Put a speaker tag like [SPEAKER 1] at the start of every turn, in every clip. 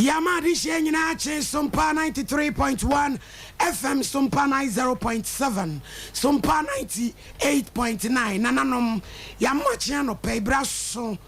[SPEAKER 1] Yamadi Shenyinache, Sompa 93.1, FM Sompa 90.7, Sompa 98.9, Nananom, Yamachiano, Pebraso.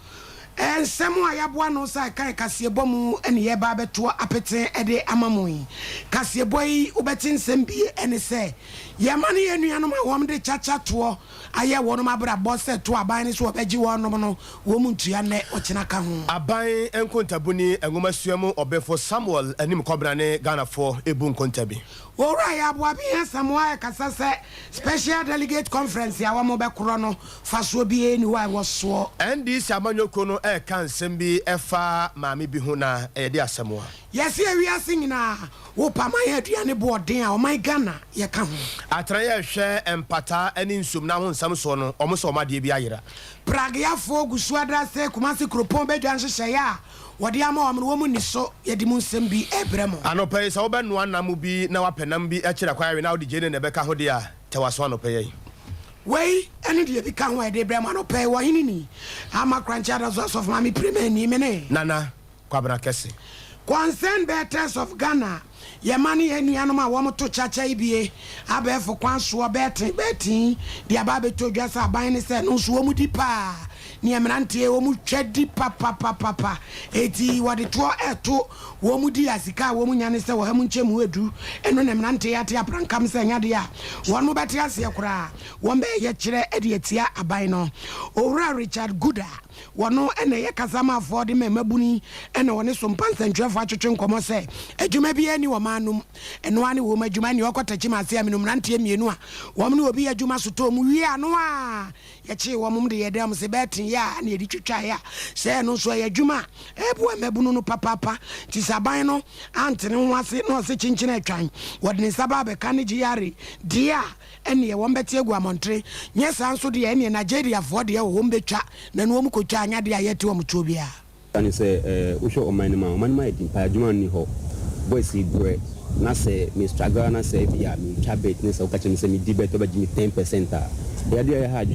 [SPEAKER 1] And somewhere Yabuano sa Kasiabomu and Yababe to apete ede amamui. Kasiaboy ubetin sembi and say, Yamani and Yanoma woman de chacha to Aya Wonoma boss to a binding swap edgy one nominal woman to Yane or Chinaka. A buy and Contabuni and Gomasuamo or Before Samuel and Nim Cobrane Ghana for Ebun Contabi. All right, Abuabi somewhere Casasa special delegate conference Yawamoba Kurono Faswobi who I was swore. And this Amanyo Kono can sembi efa mami bihuna dia samoa. Yes, here we are singing now. Opa my head yani board there or my Ghana ye come. Atraya share and pata and in sum now on Samson almost on my debiaira. Pragia for Guswada se Kumasi Krupombe Jansa Shaya. What Yamo woman is so Yedimun Sembi Ebremo. Anope is open one Namubi now penambi acquiring now the Jane and Rebecca Hodia Tawaswano pay. Way, any day become where they bremano pay wahini. I'm a crunchadas of Mammy Primeni Mene. Nana, Quabra Kessi. Concern betters of Ghana. Yamani and Yanoma woman to chacha EBA. Abe for Kwansua betting. The Ababe to just a buying said no swomutipa. Niamanti womu chedi papa. Eti what it was to womudi asika woman yanisa or Hamunche Muedu. And when Namnante at Yapran comes and Yadia. One more better Siakra. One bay yet Edietia Abino. Ora Richard Gooda. One no and a Yakazama for the Memabuni and one is some pants and Jeff Watching Comose. And you may be any womanum and one woman Jumani Okotachima Siaminum Nanti Minua. Woman will be a Jumasutom. We are noa. Yachi woman the Adam Sebeti ya and Yedichaya. Say no so a Juma. Ebu Mebuno Papa. Tisabino Anthony was it no such in time. What in Sababe Kanijiari. Dear any a Wombetia Guamontre. Yes, answer the any Nigeria for the Wombecha. Then Womuko Chanya dia yetu Mutubia.
[SPEAKER 2] And say, Usho or my man might in Pajumani ho. Boys eat bread. Na say, Mr. Gana say, Bia, me cabinets or catching semi debate over 10%. The idea I had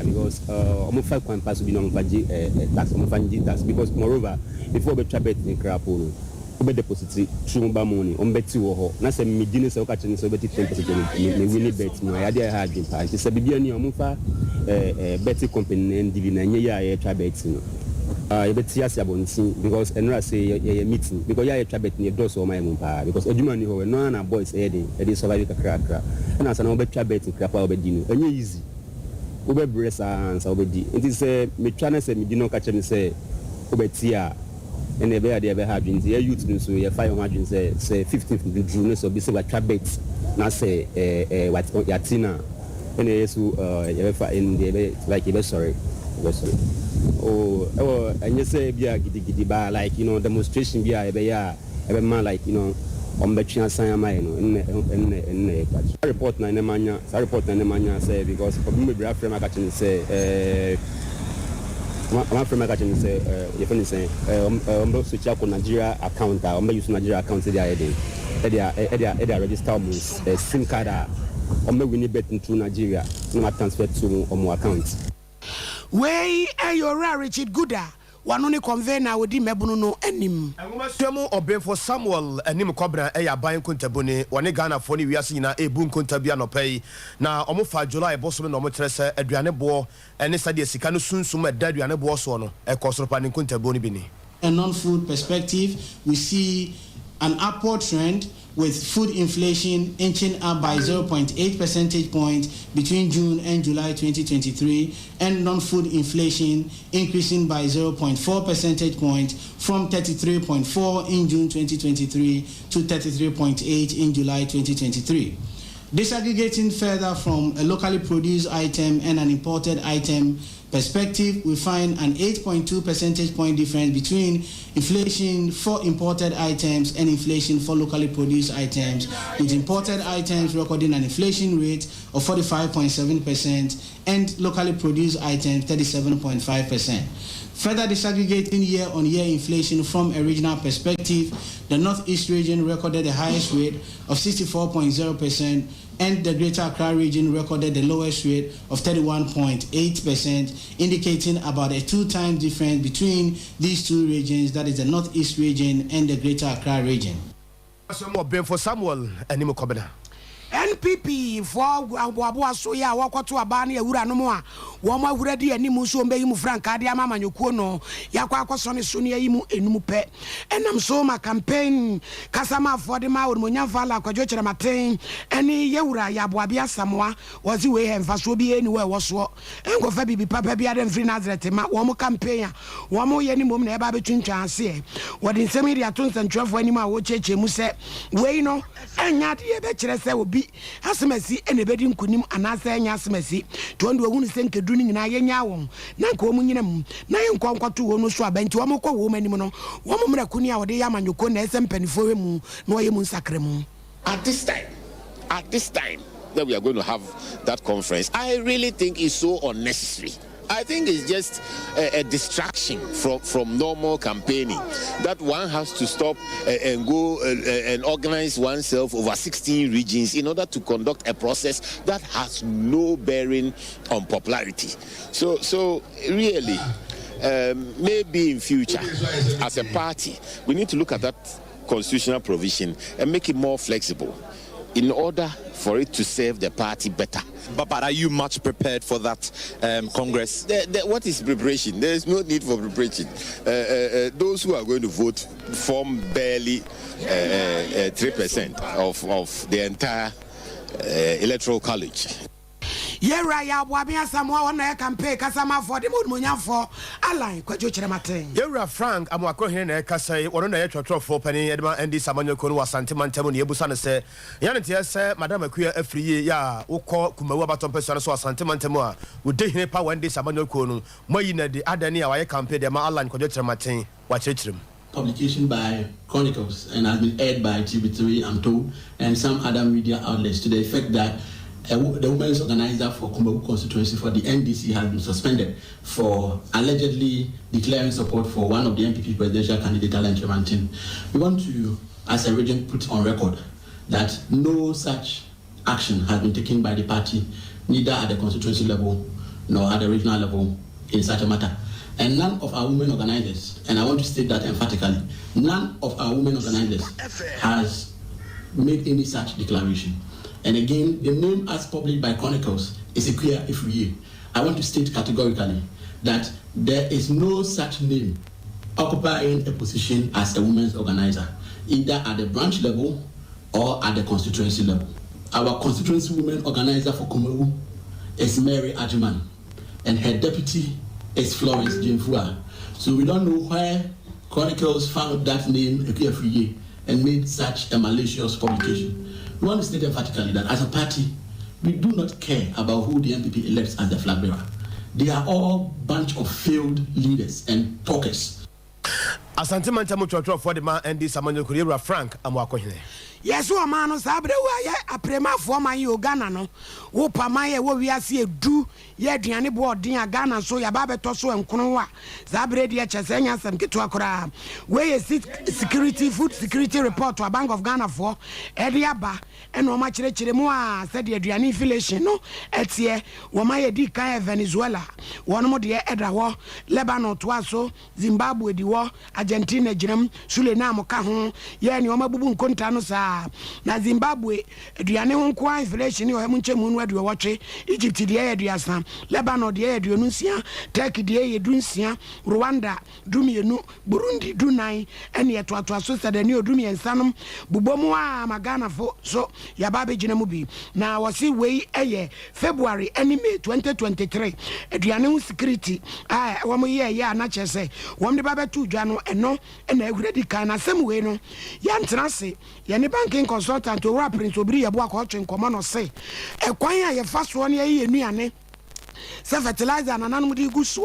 [SPEAKER 2] because almost 5 coin pass to be non budget tax on fangy tax because moreover, before the chabet in Crapono, we deposit Trumba money on Betty Woho. Na say, me dinner so catching so betty 10%. Me winning bet. My idea I had in Paris. It's a Bibiani or Mufa Betty company and Divina Nia Chabet. Because and I say a meeting because I trabet near doors or my mumpa because Ojumani who no na boys heading it is surviving a crack and as an over trabet in crap over dinner and easy over breast and obedi it is a metrana say me dino catch me say obetia and the bear they ever have been the youth so you 500 say 15th June so be say what trabet na say what yatina and so in the like sorry. Oh, and you say be a giddy bar like demonstration be a every man like on the chance I am in report na mania say because for me be after my catching say one from my catching say if you say switch out on Nigeria account or use Nigeria account they register SIM card on winning bet into Nigeria no transfer to on account.
[SPEAKER 1] Way your Richard Gooda, one only convener with the Mebuno and him. I want or Ben for Samuel and Nim Cobra, a buying Contabone, one Ghana for we are seeing a boom Contabiano pay. Now, almost 5 July, Boston or Motressa, Adriana Boer, and this idea Sicano soon sum at Dadriana Bosono, a cost of panning Contaboni Bini.
[SPEAKER 3] A non-food perspective, we see an upward trend with food inflation inching up by 0.8 percentage points between June and July 2023, and non-food inflation increasing by 0.4 percentage points from 33.4 in June 2023 to 33.8 in July 2023. Disaggregating further from a locally produced item and an imported item perspective, we find an 8.2 percentage point difference between inflation for imported items and inflation for locally produced items, with imported items recording an inflation rate of 45.7% and locally produced items 37.5%. Further disaggregating year-on-year inflation from a regional perspective, the Northeast region recorded the highest rate of 64.0%, and the Greater Accra region recorded the lowest rate of 31.8%, indicating about a 2-time difference between these two regions, that is the Northeast region and the Greater Accra region.
[SPEAKER 4] For Samuel and
[SPEAKER 1] NPP for Abuabua Soya, Wakoto Abani, Uranoma, Wama Uredi and Nimuso Mbeimu Frank, Adiama Manukono, Yakwa Soni Sunia Imu Enumupe, and I'm so my campaign, Kasama for the Mau, Munyavala, Kojocha Matain, any Yura Yabuabia Samoa, was the way and Fasobi anywhere was what, and go Fabi Papa Biadam Free Nazareth, Wamo campaign, Wamo Yanimum Neba between Chancy, what in Semiria Tunes and Truff when you ma watch Muse, Wayno, and Yati Betcher will be. Asemesi enebedi nkunim anasa enya asemesi to ndo ehunu se nkeduni nyina yenya won na nka omu nyinam na yenkwa nkwato wo no so abenti wo mokwa wo manim no wo momra kuni a wode ya manyoko na esempanifowe mu na oye mu nsakre mu.
[SPEAKER 5] At this time that we are going to have that conference, I really think it's so unnecessary. I think it's just a distraction from normal campaigning, that one has to stop and go and organize oneself over 16 regions in order to conduct a process that has no bearing on popularity. So really, maybe in future, as a party, we need to look at that constitutional provision and make it more flexible in order for it to serve the party better.
[SPEAKER 6] But are you much prepared for that Congress?
[SPEAKER 5] What is preparation? There is no need for preparation. Those who are going to vote form barely 3% of the entire electoral college.
[SPEAKER 1] Yera ya Wabia Samoa on a campaign, Kasama for the Munya for Align, Quajuchamatin.
[SPEAKER 4] Yera Frank, I'm walking here, Cassay, or on a trot for Penny, Edma, and this Samuel Kunwa Santimantam, Yabusana say, Yanatia say, Madame a queer every year, ya, who call Kumawabaton Persona Santimantamoa, would take him power when this Samuel Kunu, Moyina, the Adania, I campaign, the Align Quajuchamatin, watch it.
[SPEAKER 7] Publication by Chronicles and has been aired by TV3, I'm told, and some other media outlets to the effect that the women's organizer for Kumbabu constituency for the NDC has been suspended for allegedly declaring support for one of the MPP presidential candidate, Alan Tremantin. We want to, as a region, put on record that no such action has been taken by the party, neither at the constituency level nor at the regional level in such a matter. And none of our women organizers, and I want to state that emphatically, none of our women organizers has made any such declaration. And again, the name as published by Chronicles is a queer every year. I want to state categorically that there is no such name occupying a position as a women's organizer, either at the branch level or at the constituency level. Our constituency women organizer for Kumabu is Mary Ajiman, and her deputy is Florence Jimfua. So we don't know where Chronicles found that name every year and made such a malicious publication. We want to state emphatically that as a party, we do not care about who the MPP elects as the flag bearer. They are all bunch of failed leaders and talkers.
[SPEAKER 4] Asante Mantamu for the man and this Samuel Kuriera Frank Amwakohine.
[SPEAKER 1] Yes, a man was Abre, a prema for my Uganda, no. Whopa my what we are see do, yet the any board, dear Ghana, so ya Baba Tosso and Kunowa, Zabre, dear Chesenia, and Kituakura. Where is security, food security report to a Bank of Ghana for Ediaba, and no much Rechiremoa, said the Adrian inflation, no, Etie, Wamaya Dika, Venezuela, one more dear Edawa, Lebanon, Twaso, Zimbabwe, the war, Argentina, Jim, Sulinamo Kahon, Yan, Yomabun Contano. Na Zimbabwe aduane ho kwa inflation o hemunche mu adu watche Egypt die aduasa Lebanon die aduonsia Turkey die edunsia Rwanda dumienu Burundi dunai ene etoato aso sadani odumiensanom bubomu a magana fo so yababe gina mu bi na wasi wei eye February ene May 2023 aduane ho security wo mo ye na chese wo mde babetu dwa no eno ena aguredi kan na sem wei no ya ntrase ye ne banking consultant o rap prince obiri yebo akọche nkomo no se ekwan a ye fa so ne ye nuane se fertilizer na nanom di guso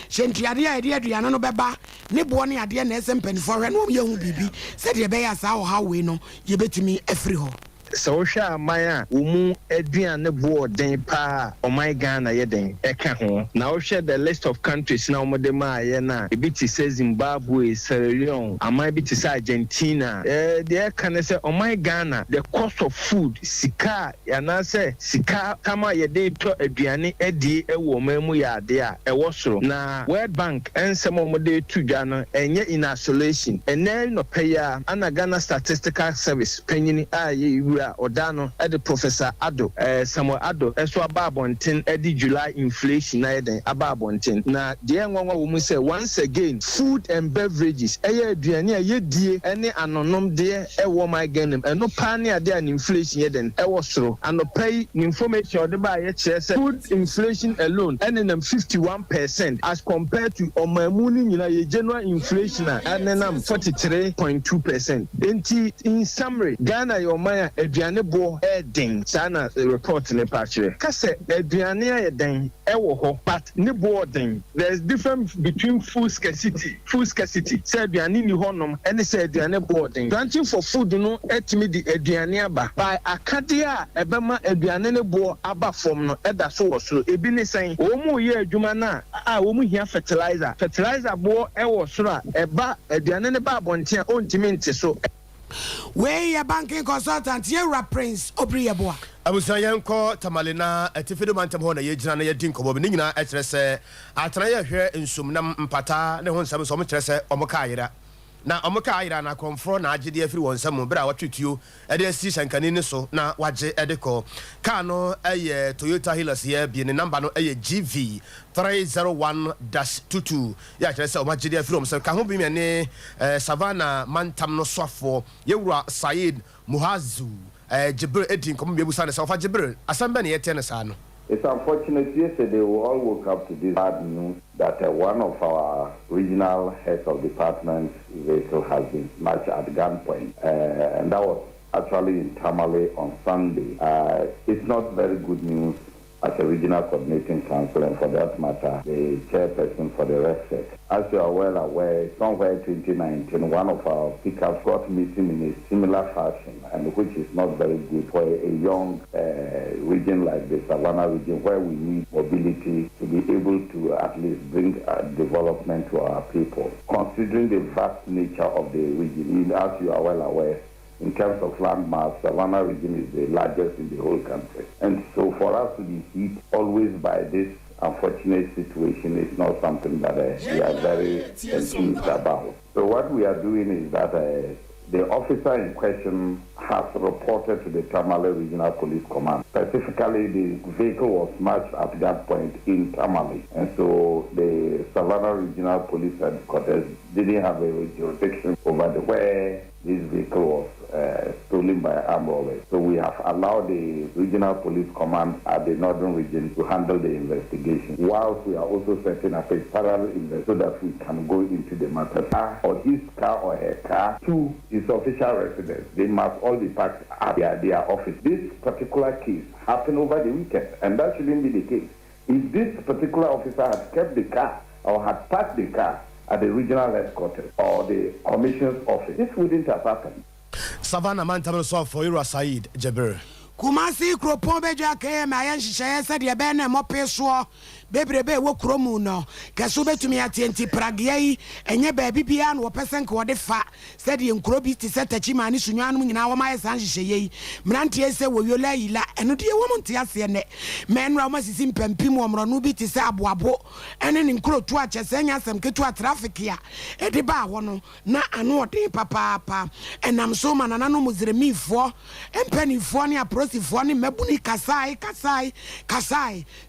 [SPEAKER 1] hyentriade a ye aduane no beba ne bo ne ade na esempani for hwe no ye hu bibi se de be ya sa o ha we no ye betimi afri ho.
[SPEAKER 8] Sawsha Maya, Umu Edrian board den pa or my Ghana yeden, Eka. Now share the list of countries now Modema Yena, Ibiti says Zimbabwe, Sierra Leone, I might be to Argentina. There can I say, oh my Ghana, the cost of food, Sika, Yana say, Sika, Kama Yede to Adriani, Eddie, a woman, we are there, a washer. Now, World Bank and some of the two Ghana, and yet in isolation, and then no pay Anna Ghana Statistical Service, Penny, Odano, Eddie Professor Ado, Samuel Ado, Eswa Babontin, Eddie July inflation, Ababontin. Now, the young woman say, once again, food and beverages, Adriania, ye dear, any anonym dear, a woman again, and no pioneer there in inflation yet, and so, and no pay information the buyer food inflation alone, and in them 51% as compared to on my mooning in general inflation, and then I'm 43.2%. In summary, Ghana, your Maya, Adriana Bo, Edding, Sana report in the picture. Kase, Adriania, Edding, Ewo, but Niboarding. There's difference between food scarcity, said Adriani Honum, and they said Adriana boarding. Granting for food, no, etimi the Adriania by Acadia, Ebema, Adriana Bo, Abba from no, Edda so, Ebini saying, Omo ye, Jumana, Omu here fertilizer bo, Ewo Sura, Eba, Adriana Babontia, own Timinti so.
[SPEAKER 1] Where your banking consultant, Yera Prince, Obriaboa.
[SPEAKER 4] I was a young call Tamalina, a Tifido Mantamona, Yajana, Yadinko, Nina, Etrese, Atraya here in Sumnam Pata, no one some Tresse, Omokaira. Now, Omokaira, na confront Ajidi everyone, some but I watch you, Edes and Canino, so now watch Edeco. Kano, a Toyota Hills here, being a number no a GV 301-22. Yeah, I said, Majidi from so can be me Savannah Mantam no Swafo, Yura Said Muhazu, Jibril Edin, come be Busan, Alpha Jibril, Asambani Tennisano.
[SPEAKER 9] It's unfortunate yesterday we all woke up to this bad news that one of our regional heads of departments vehicle has been snatched at gunpoint. And that was actually in Tamale on Sunday. It's not very good news as a regional coordinating council, and for that matter, the chairperson for the RESEC. As you are well aware, somewhere in 2019, one of our pickups got missing in a similar fashion, and which is not very good for a young region like the Savannah region, where we need mobility to be able to at least bring development to our people. Considering the vast nature of the region, as you are well aware, in terms of landmass, Savannah region is the largest in the whole country. And so for us to be hit always by this unfortunate situation is not something that we are very enthused about. So what we are doing is that the officer in question has reported to the Tamale Regional Police Command. Specifically, the vehicle was smashed at that point in Tamale. And so the Savannah Regional Police Headquarters didn't have a jurisdiction over where this vehicle was stolen by armed robbers. So we have allowed the Regional Police Command at the Northern Region to handle the investigation, whilst we are also setting up a parallel investigation so that we can go into the matter. Or his car or her car to his official residence. They must all be parked at their office. This particular case happened over the weekend, and that shouldn't be the case. If this particular officer had kept the car or had parked the car at the regional headquarters or the commission's office, this wouldn't have happened.
[SPEAKER 4] Savannah Mantam so for Ira Said Jabir.
[SPEAKER 1] Kumasi Kropo Beja came, I said, your banner, Mopeso, Bebrebe, Wokromu, no, Kasube to me at TNT Prague, and your baby piano, or person called the fat, said the Nkrobi to set a chimani Sunyan in our my Sanji, Mrantia said, will you lay la, and no dear woman Tiasiane, Man Ramas is in Pempimo, Ranubi to Sabuabo, and an include to watch a senya some Ketua traffic here, at the bar one, na anote papa, and I'm so man and animals me for, and penny for near Prosifoni, Mebuni Kasai,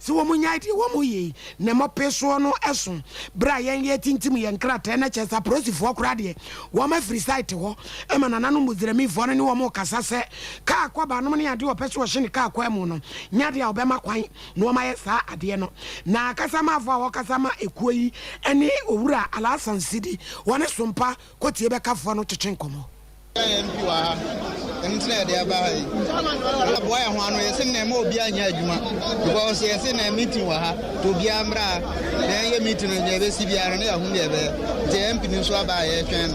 [SPEAKER 1] so womunyati womuye, Nemo Pesuano Esson, Brian yet intimi and Cratena Chesa Prosifo Cradie, Wama free site, Emananum with me for any more Casase, Car Quabanomani, I do a persuasion car quamono, Nyadi Obama Quine, no my sa adieno, Na Casama for Casama Equi, any Ura Alasan City, one Sompa, Cotieba Cafano to Chencomo.
[SPEAKER 10] internet there by boy and one way send them more behind Yajuma because yes in a meeting to be Ambra then you meeting in the CBR and the MP Nuswa by a train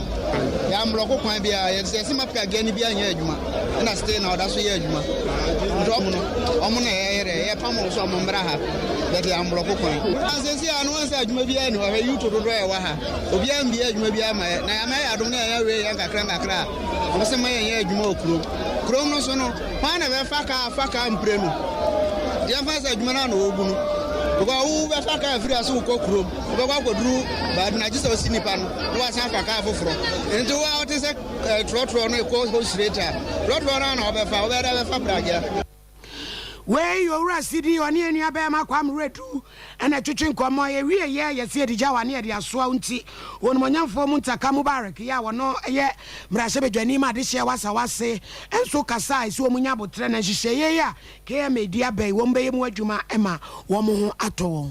[SPEAKER 10] Yamroco can be a Simaka again behind Yajuma and I stay now that's Yajuma drop Omuna air Pamo some Umbraha that the Ambroco can as I see I know that maybe I know you to do Waha Obian be maybe I don't know Yanga Kranakra what's the man Yajuma Chrono sono pana faka mprenu ya fasa jumana no ogun because who be faka free aso ko krom ko kwa kodru ba na jisa osini pa no wa san faka afoforo enti wa oti se trotro no ko ho straight trotro na obefa obefa bragia
[SPEAKER 1] where you are sitting on any abema kwam redu and a chuchin komo ye wie ye see the jawa near the aswa unti on monyan for muntaka mubarak ya wono ye mrasebe dwani ma de hye wasa wase enso kasa isi omunya botre na hye ye ya ke media bay wo mbe mu adwuma ema wo mo ho ato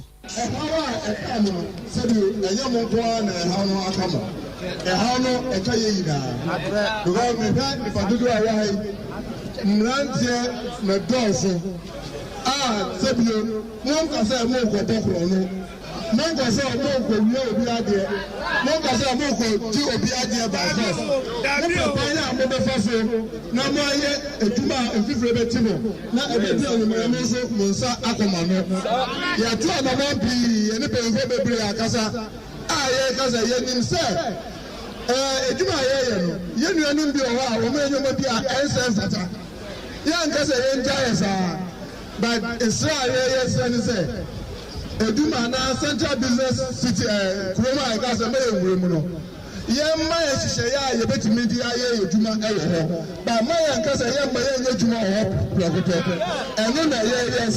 [SPEAKER 1] won
[SPEAKER 11] Mlantie na doso sebio mon ka se mo ko bokro no mon ka se mo ko wi obi ade mon ka se mo ko ti obi ade ba first mo pa ya mo be faso na mo ye etuma enfifre be ti mo na ebe ti onu mo so mo nsa akoma no ya tu na mo bi eni pe nfo bebre akasa ye kasa ye nim se etuma ye no ye nuanu bi o ha o mo enyo bi a ensensata yan kasa yen jayesa but Israel yes and say eduma na central business city kroma kasa me enwure no yen ma ye hihye ya ye betimi di aye eduma ho ba ma yan kasa yen ma ye eduma ho prokoto eno na ye yes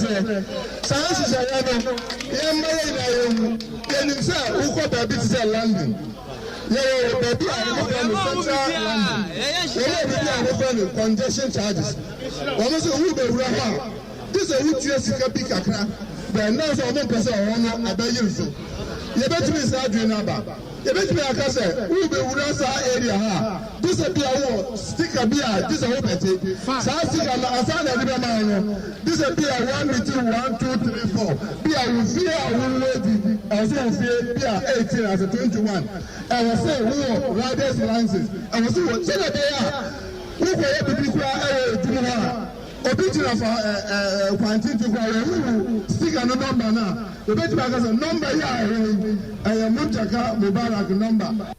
[SPEAKER 11] sa hihye ya no yen ma ye na ye nim say uko ba bi say landing yeah, baby, I'm congestion charges. Almost a Uber Raha. This is a Utia big Accra. But now, so one person I bet you so. You bet me, Sadrinaba. You bet me, I can say, Uber Urasa area. This is a beer, stick a beer, this is a hope. Sassy and Asana, this is a beer 1 between 1, 2, 3, 4. Beer will fear a lady. I was saying, beer 18 as a 21. I was saying, who riders licenses. I was saying, so that they are. Who were able to be quiet, Obitina for quantity for stick a number now. The better because a number here, I am Muntaka Mubarak number.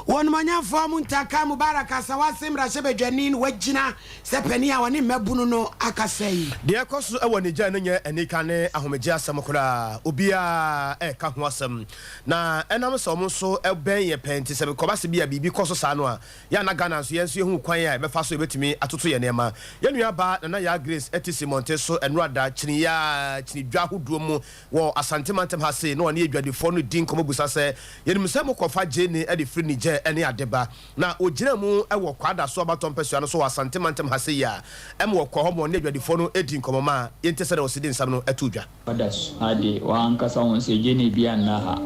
[SPEAKER 1] One manya for Muntaka Mubarak Asawasi Mrashebe Janin, Wejina, Sepenia, one in Mebuno, Akasei.
[SPEAKER 4] Dear Cosu, I want to join you and Nikane, Ahomeja Samakura, Ubia, Kahwasam. Na, and I'm so obey a pen to 7 Kobasibia because of Sanwa, Yana Ganas, yes, you who quiet, but fast with me, Atutu Yanema, Yanu Bat, and I Grace, Etisi Monteso, and Rada, Chinia, Chinijahu Duomo, or a Santimantem has said, no one need the phone with Dinko Busase, Yemusamo Kofa Jenny, Eddie Free any adeba na ogiramu ewo kwada so abaton pesuano so asantemantem hase ya emwo kohomo ne dwadi fono edin komoma yente se da osidin sam no atudwa
[SPEAKER 12] others ade wan kasa won se jeni bia na ha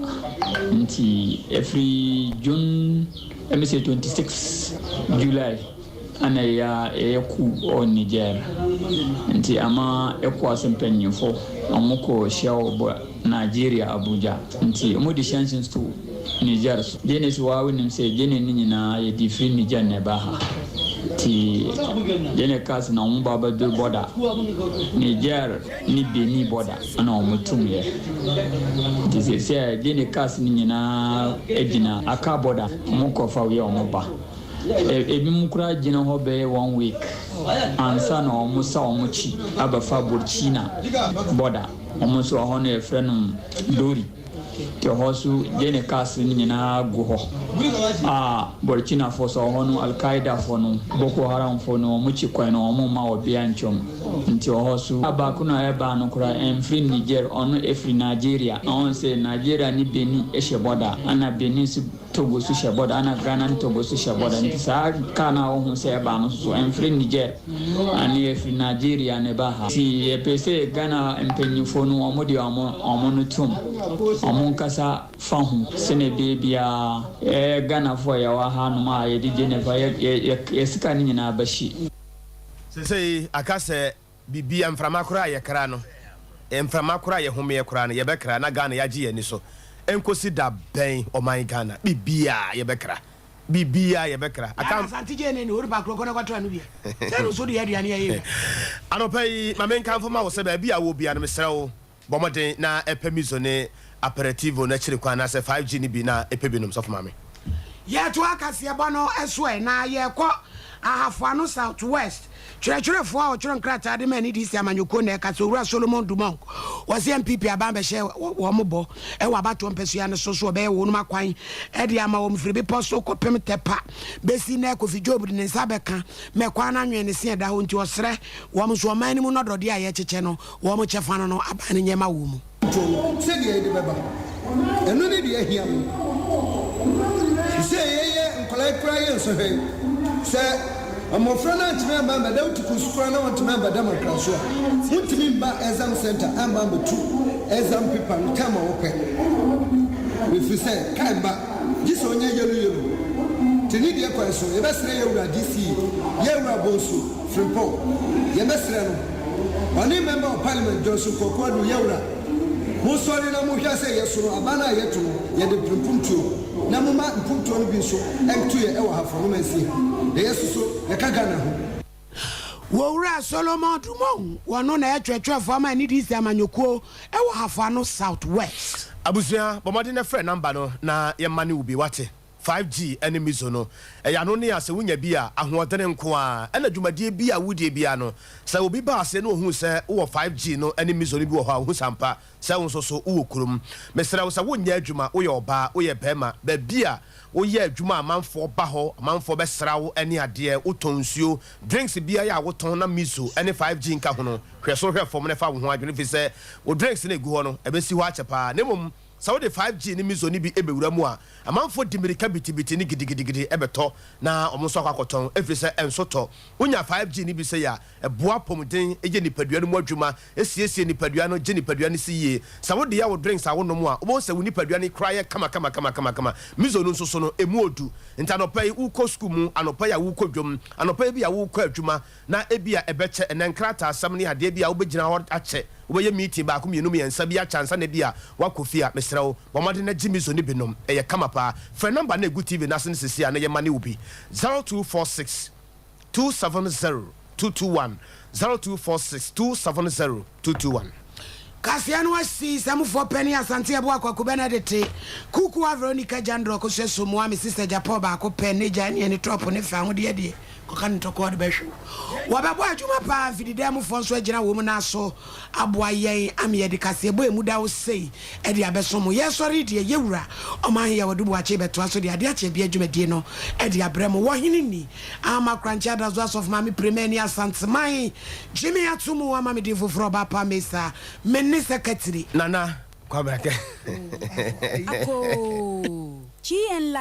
[SPEAKER 12] nti every June let say 26 July ana ya eku on Niger nti ama eku asempanyifo omoko hia Nigeria Abuja nti mo di chances to Niger Jenis wa winim se jeni ni na ye di free Niger ne ba ha ti jene kas na mo baba do border Niger ni Benin border ana o mutum ye ti se jene kas ni na edina aka border mo ko fa we o mo ba ebi mukura jina ho be 1 week ansa na o musa o muchi abafa Burkina border o muso ho na efrenum Dori te hosu jene kas ni na go ho Burkina Faso hono Al-Qaeda fono Boko Haram fono muchi kwa no mo ma obi anchom nti hosu abakuna eba no kura free Niger ono free Nigeria on say Nigeria ni Benin eshe border ana Benin Togo so share border na Ghana and Togo so share border nti sa kana wo hu say ba no so emfre Niger ani efi Nigeria ne ba ha ti e pese Ghana empanyifo no omo de omo no tum omo kasa fa hu sene bebia Ghana fo ya wa ha no ma ye di Geneva ye sika ni nyina ba shi
[SPEAKER 4] say akase bibi amframa kura ye kra no emframa kura ye home ye kra no ye be kra na Ghana ya ji ye ni so enkosi da ben o my Ghana bibia ye bekra aka
[SPEAKER 1] santije ne ori ba kro kona kwatwa no bia se no so de aduane ye
[SPEAKER 4] anopai ma men kan foma wo se ba bia wo bia no mesrewo bomoden na epemizo ne aperitivo na chiri kwa na se 5G ni bi na epebinom so foma me
[SPEAKER 1] ye to akase ba no eso e na ye ko ahafano south west churefo a ochoro nkrata de mani di sia manyoko na ka so wura Solomon Dumont was MPP abambe she wo mobo e wa bato mpesua ne so be wo no makwan e de ama wo mfribi poso kopem tepa besi na Kofi Job ne nsabeka mekwa na nwe ne sia da ho nti osre wo mo so man ni mu no dode aye cheche no wo mo chefa no abane nyema wo mu
[SPEAKER 11] se de de beba enu ne de ahia mo se ye nkolai kra ye so he se amofrana ntime amba mba da utuku sukura na ntime amba da makraso ntime mba exam center amba mbetu exam paper nkama wope we say kamba jiso onye yelo tini de kwa so ye besre ye wura DC ye wura bonso fripo ye besre no oni member of parliament Johnson Kokodu ye wura mo sori na mo hwase ye so abana ye to ye de primpumtu na mo ma primpumtu no bi so emtu ye e wa hafo no mansi yesuso yakagana
[SPEAKER 1] wowura Solomon Dumont wono na etwetwe fama ni disi amanyoko e wo hafa no south west
[SPEAKER 4] abusua bomode na frɛ number no na ye mane ubi wate 5G enemies no ya no ne ase wunya bi a ahoɔdene nko a ɛna dwumadie bi a wudie bi no sɛ obi ba ase no ohun sɛ wo 5G no enemies no bi wo hɔ a ohun sampa sɛ wo so wo kurum mesrɛ wo sɛ wonya adwuma wo yɛ ɔba wo yɛ bɛma ba bi a wo yɛ adwuma amanfo ba hɔ amanfo bɛsra wo ani adeɛ wo tonsuo drinks bia ya wo ton na miso ɛne 5G nka ho no hwɛ so hwɛ fom ne fa wo ho adwene fi sɛ wo drinks ne gu hɔ no ɛbɛsi hɔ akyɛ paa nemom so the 5G ni miso ni bi ebewura mu a amanfo dimirika bitibiti ni gidigidi ebeto na omonso akwakoton efiri se ensoto unya 5G ni bi se ya eboa pomden eje nipadua no mu adwuma esiesie nipadua no je nipadua no siye sawo de ya wo drinks a wo no mu a obo se wo nipadua ni kraye kama miso no nso so no emu odu nta no pai uko school mu anopa ya uko dwom anopa bi ya uko adwuma na ebia ebeche enenkrata asam ni ade bia wo begina ho ache wo ye meeting ba ko mienu me yansa bia chansa na bia wakofia mesrew bomade na jimizo ni binom eye kama pa for number na egu TV na sen sisi na ye mane ubi 0246 270 221 0246 270 221
[SPEAKER 1] Kasiano wasi samufo peni asante abo akwaku Benedict kuku wa Veronica Jandro ko hweso mo ami sister Japo ba ko peni jani ni trop ne fa ho de ko kan to ko de behwe wo bebo adwuma pa fidide mu fo so agina wo mu na so aboa yen ame de kase ebo emu da wo sei e de abeso mo ye sori de ye wura o man ye wodu bo ache beto aso de ade ache bia adwuma die no e de abremo wo hini ni ama krancha da zo of mami premier ni asante man Jimmy atumu wa mami de foforo ba pa mesa menni secretary
[SPEAKER 4] nana kwa brake
[SPEAKER 13] ako GN Live